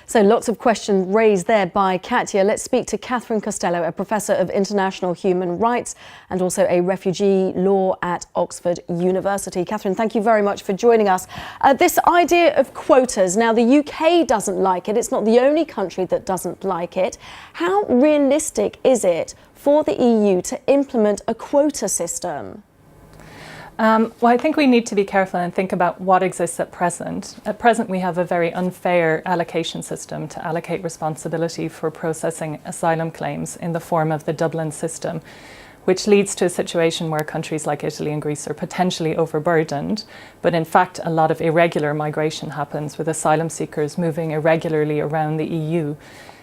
So lots of questions raised there by Katya. Let's speak to Cathryn Costello, a professor of international human rights and also a refugee law at Oxford University. Cathryn, thank you very much for joining us. This idea of quotas, now the UK doesn't like it. It's not the only country that doesn't like it. How realistic is it for the EU to implement a quota system? Well, I think we need to be careful and think about what exists at present. At present, we have a very unfair allocation system to allocate responsibility for processing asylum claims in the form of the Dublin system, which leads to a situation where countries like Italy and Greece are potentially overburdened, but in fact a lot of irregular migration happens with asylum seekers moving irregularly around the EU.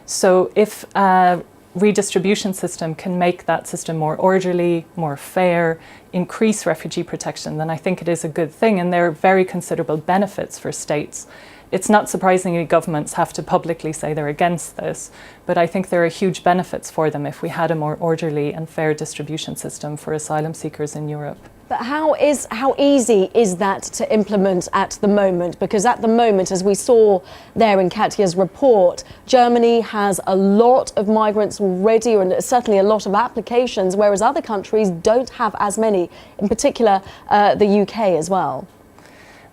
So if a redistribution system can make that system more orderly, more fair, increase refugee protection, then I think it is a good thing, and there are very considerable benefits for states. It's not surprisingly governments have to publicly say they're against this, but I think there are huge benefits for them if we had a more orderly and fair distribution system for asylum seekers in Europe. But how easy is that to implement at the moment? Because at the moment, as we saw there in Katya's report, Germany has a lot of migrants already, and certainly a lot of applications, whereas other countries don't have as many, in particular the UK as well.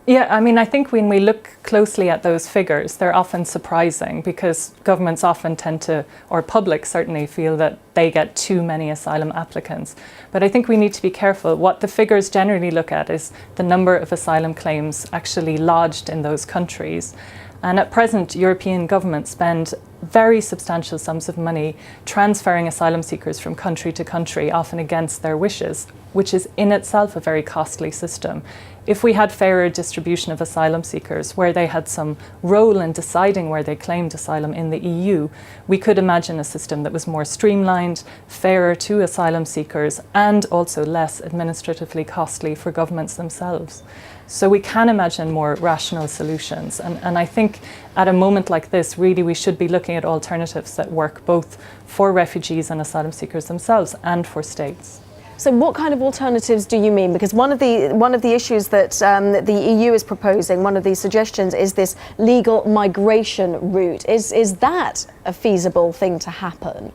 Yeah, I mean, I think when we look closely at those figures, they're often surprising because governments often tend to, or public certainly, feel that they get too many asylum applicants. But I think we need to be careful. What the figures generally look at is the number of asylum claims actually lodged in those countries. And at present, European governments spend very substantial sums of money transferring asylum seekers from country to country, often against their wishes, which is in itself a very costly system. If we had fairer distribution of asylum seekers, where they had some role in deciding where they claimed asylum in the EU, we could imagine a system that was more streamlined, fairer to asylum seekers, and also less administratively costly for governments themselves. So we can imagine more rational solutions. And I think at a moment like this, really we should be looking at alternatives that work both for refugees and asylum seekers themselves and for states. So what kind of alternatives do you mean? Because one of the issues that the EU is proposing, one of these suggestions, is this legal migration route. Is that a feasible thing to happen?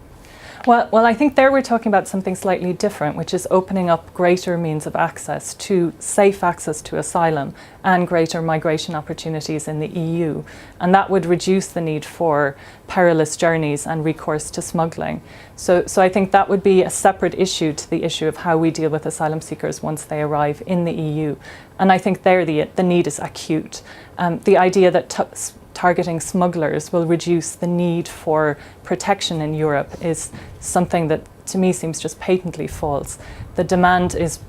Well, I think there we're talking about something slightly different, which is opening up greater means of access to safe access to asylum and greater migration opportunities in the EU. And that would reduce the need for perilous journeys and recourse to smuggling. So I think that would be a separate issue to the issue of how we deal with asylum seekers once they arrive in the EU. And I think there the need is acute. The idea that targeting smugglers will reduce the need for protection in Europe is something that to me seems just patently false. The demand is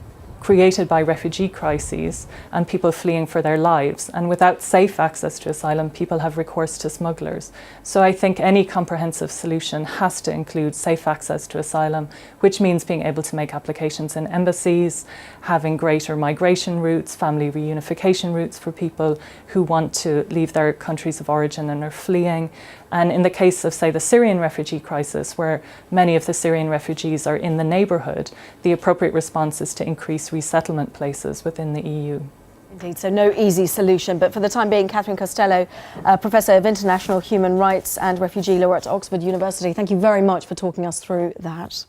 created by refugee crises and people fleeing for their lives, and without safe access to asylum, people have recourse to smugglers. So I think any comprehensive solution has to include safe access to asylum, which means being able to make applications in embassies, having greater migration routes, family reunification routes for people who want to leave their countries of origin and are fleeing. And in the case of, say, the Syrian refugee crisis, where many of the Syrian refugees are in the neighbourhood, the appropriate response is to increase resettlement places within the EU. Indeed, so no easy solution. But for the time being, Cathryn Costello, Professor of International Human Rights and Refugee Law at Oxford University, thank you very much for talking us through that.